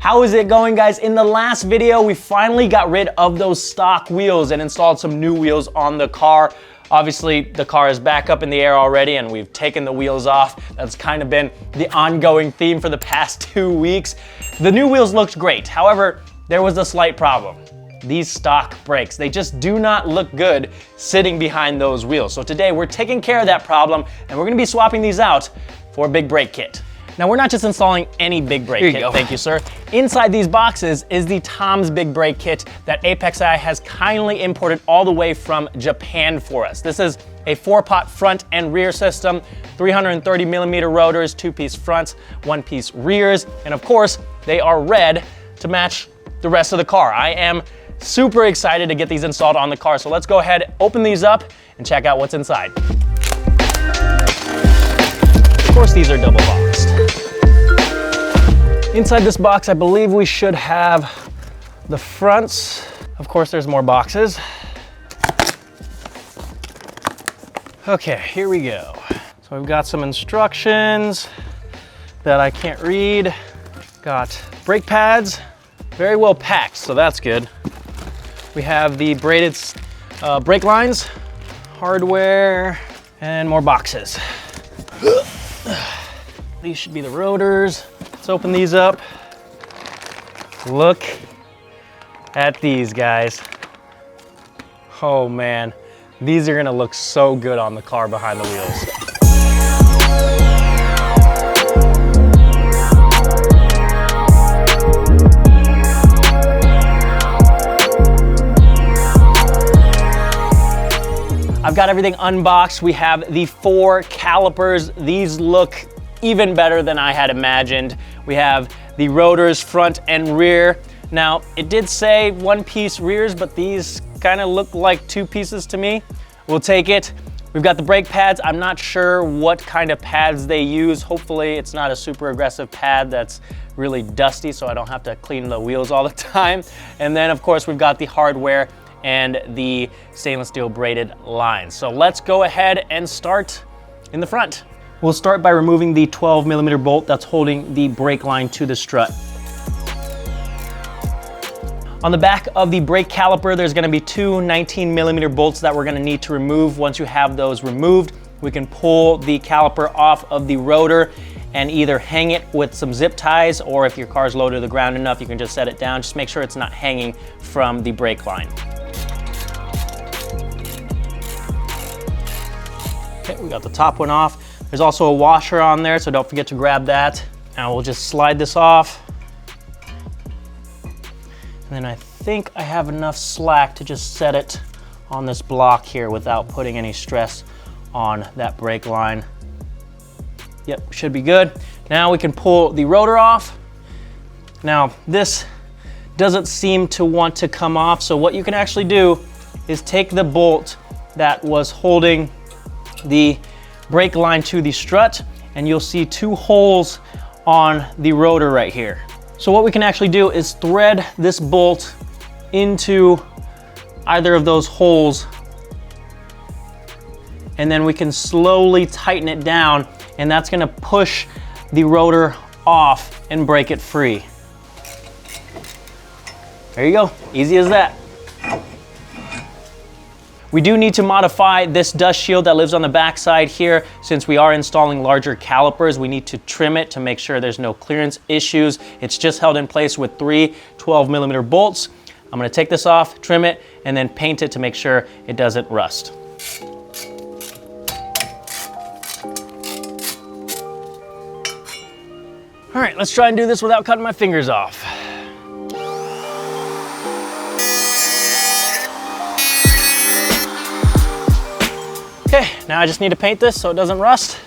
How is it going, guys? In the last video, we finally got rid of those stock wheels and installed some new wheels on the car. Obviously, the car is back up in the air already and we've taken the wheels off. That's kind of been the ongoing theme for the past 2 weeks. The new wheels looked great. However, there was a slight problem. These stock brakes, they just do not look good sitting behind those wheels. So today we're taking care of that problem and we're gonna be swapping these out for a big brake kit. Now we're not just installing any big brake kit, thank you sir. Inside these boxes is the Tom's Big Brake Kit that ApexI has kindly imported all the way from Japan for us. This is a 4-pot front and rear system, 330 millimeter rotors, 2-piece fronts, 1-piece rears, and of course, they are red to match the rest of the car. I am super excited to get these installed on the car, so let's go ahead, open these up, and check out what's inside. Of course, these are double boxed. Inside this box, I believe we should have the fronts. Of course, there's more boxes. Okay, here we go. So we've got some instructions that I can't read. Got brake pads, very well packed, so that's good. We have the braided brake lines, hardware, and more boxes. These should be the rotors. Let's open these up. Look at these guys. Oh man, these are gonna look so good on the car behind the wheels. I've got everything unboxed. We have the 4 calipers. These look even better than I had imagined. We have the rotors front and rear. Now, it did say 1-piece rears, but these kind of look like 2 pieces to me. We'll take it. We've got the brake pads. I'm not sure what kind of pads they use. Hopefully it's not a super aggressive pad that's really dusty so I don't have to clean the wheels all the time. And then of course we've got the hardware and the stainless steel braided lines. So let's go ahead and start in the front. We'll start by removing the 12 millimeter bolt that's holding the brake line to the strut. On the back of the brake caliper, there's gonna be 2 19 millimeter bolts that we're gonna need to remove. Once you have those removed, we can pull the caliper off of the rotor and either hang it with some zip ties, or if your car's low to the ground enough, you can just set it down. Just make sure it's not hanging from the brake line. Okay, we got the top one off. There's also a washer on there, so don't forget to grab that. Now we'll just slide this off. And then I think I have enough slack to just set it on this block here without putting any stress on that brake line. Yep, should be good. Now we can pull the rotor off. Now this doesn't seem to want to come off, so what you can actually do is take the bolt that was holding the brake line to the strut, and you'll see 2 holes on the rotor right here. So what we can actually do is thread this bolt into either of those holes, and then we can slowly tighten it down, and that's gonna push the rotor off and break it free. There you go, easy as that. We do need to modify this dust shield that lives on the back side here. Since we are installing larger calipers, we need to trim it to make sure there's no clearance issues. It's just held in place with 3 12 millimeter bolts. I'm gonna take this off, trim it, and then paint it to make sure it doesn't rust. All right, let's try and do this without cutting my fingers off. Okay, now I just need to paint this so it doesn't rust,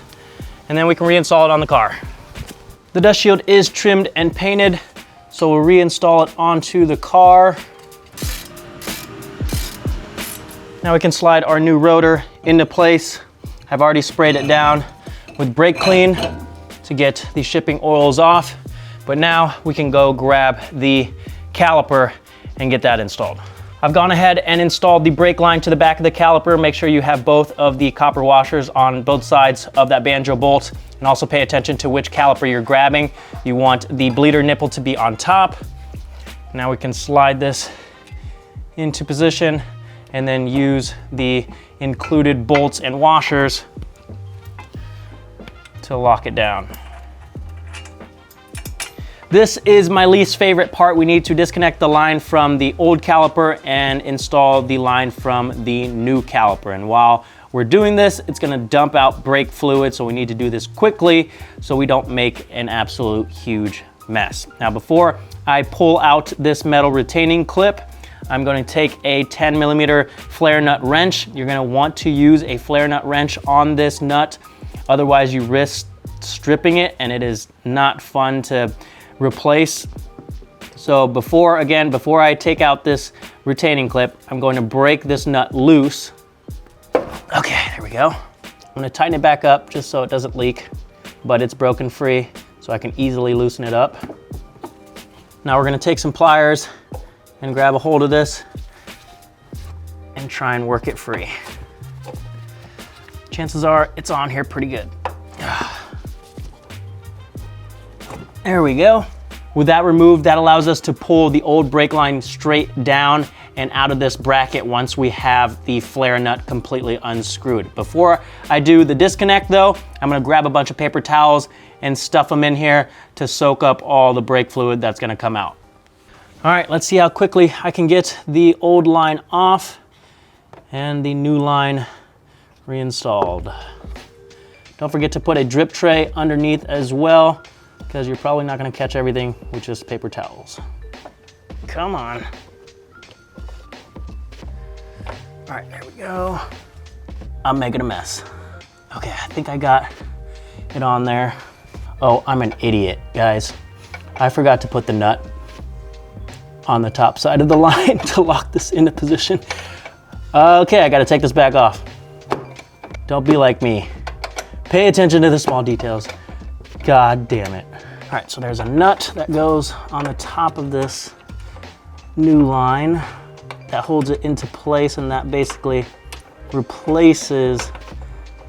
and then we can reinstall it on the car. The dust shield is trimmed and painted, so we'll reinstall it onto the car. Now we can slide our new rotor into place. I've already sprayed it down with brake clean to get the shipping oils off, but now we can go grab the caliper and get that installed. I've gone ahead and installed the brake line to the back of the caliper. Make sure you have both of the copper washers on both sides of that banjo bolt, and also pay attention to which caliper you're grabbing. You want the bleeder nipple to be on top. Now we can slide this into position and then use the included bolts and washers to lock it down. This is my least favorite part. We need to disconnect the line from the old caliper and install the line from the new caliper. And while we're doing this, it's gonna dump out brake fluid, so we need to do this quickly so we don't make an absolute huge mess. Now, before I pull out this metal retaining clip, I'm going to take a 10mm flare nut wrench. You're gonna want to use a flare nut wrench on this nut, otherwise you risk stripping it and it is not fun to replace. So before I take out this retaining clip, I'm going to break this nut loose. Okay, there we go. I'm gonna tighten it back up just so it doesn't leak, but it's broken free, so I can easily loosen it up. Now we're gonna take some pliers and grab a hold of this and try and work it free. Chances are it's on here pretty good. There we go. With that removed, that allows us to pull the old brake line straight down and out of this bracket once we have the flare nut completely unscrewed. Before I do the disconnect though, I'm gonna grab a bunch of paper towels and stuff them in here to soak up all the brake fluid that's gonna come out. All right, let's see how quickly I can get the old line off and the new line reinstalled. Don't forget to put a drip tray underneath as well, because you're probably not gonna catch everything with just paper towels. Come on. All right, there we go. I'm making a mess. Okay, I think I got it on there. Oh, I'm an idiot, guys. I forgot to put the nut on the top side of the line to lock this into position. Okay, I gotta take this back off. Don't be like me. Pay attention to the small details. God damn it. All right, so there's a nut that goes on the top of this new line that holds it into place, and that basically replaces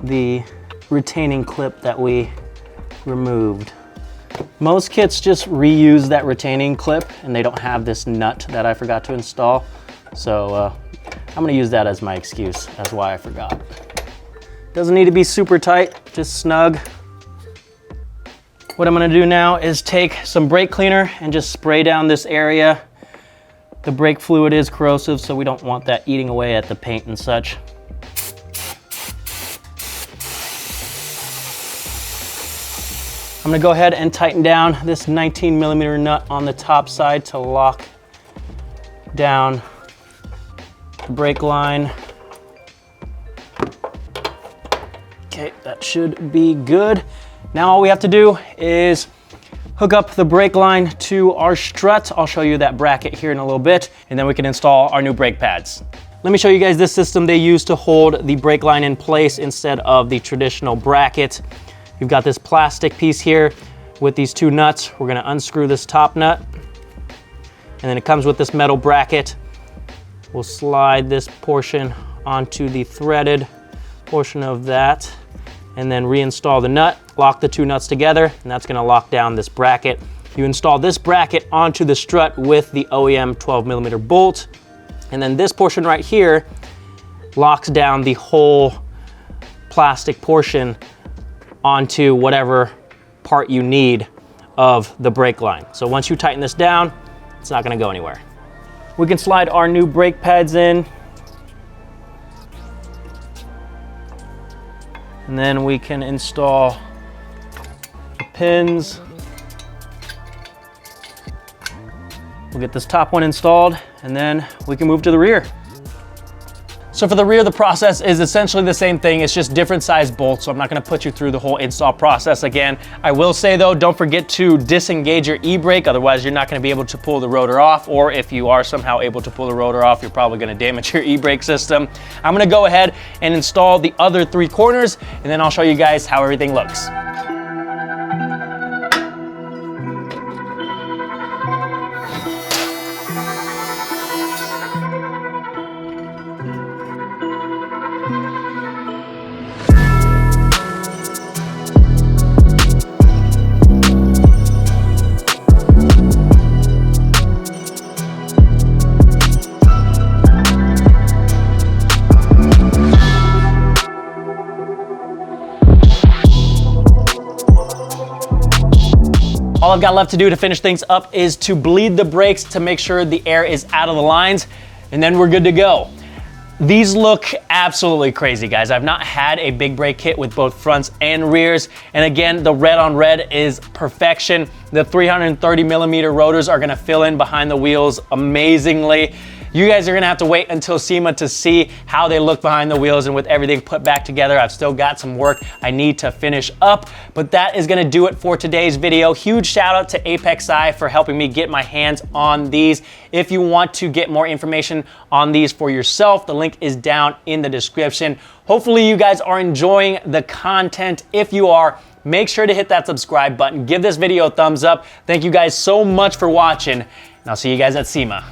the retaining clip that we removed. Most kits just reuse that retaining clip and they don't have this nut that I forgot to install. So I'm gonna use that as my excuse as why I forgot. Doesn't need to be super tight, just snug. What I'm gonna do now is take some brake cleaner and just spray down this area. The brake fluid is corrosive, so we don't want that eating away at the paint and such. I'm gonna go ahead and tighten down this 19mm nut on the top side to lock down the brake line. Okay, that should be good. Now all we have to do is hook up the brake line to our strut. I'll show you that bracket here in a little bit, and then we can install our new brake pads. Let me show you guys this system they use to hold the brake line in place instead of the traditional bracket. You've got this plastic piece here with these two nuts. We're gonna unscrew this top nut, and then it comes with this metal bracket. We'll slide this portion onto the threaded portion of that, and then reinstall the nut, lock the two nuts together, and that's gonna lock down this bracket. You install this bracket onto the strut with the OEM 12mm bolt, and then this portion right here locks down the whole plastic portion onto whatever part you need of the brake line. So once you tighten this down, it's not gonna go anywhere. We can slide our new brake pads in, and then we can install the pins. We'll get this top one installed, and then we can move to the rear. So for the rear, the process is essentially the same thing. It's just different size bolts, so I'm not gonna put you through the whole install process again. I will say though, don't forget to disengage your e-brake, otherwise you're not gonna be able to pull the rotor off, or if you are somehow able to pull the rotor off, you're probably gonna damage your e-brake system. I'm gonna go ahead and install the other three corners, and then I'll show you guys how everything looks. All I've got left to do to finish things up is to bleed the brakes to make sure the air is out of the lines, and then we're good to go. These look absolutely crazy, guys. I've not had a big brake kit with both fronts and rears. And again, the red on red is perfection. The 330 millimeter rotors are gonna fill in behind the wheels amazingly. You guys are gonna have to wait until SEMA to see how they look behind the wheels, and with everything put back together, I've still got some work I need to finish up, but that is gonna do it for today's video. Huge shout out to ApexEye for helping me get my hands on these. If you want to get more information on these for yourself, the link is down in the description. Hopefully you guys are enjoying the content. If you are, make sure to hit that subscribe button. Give this video a thumbs up. Thank you guys so much for watching, and I'll see you guys at SEMA.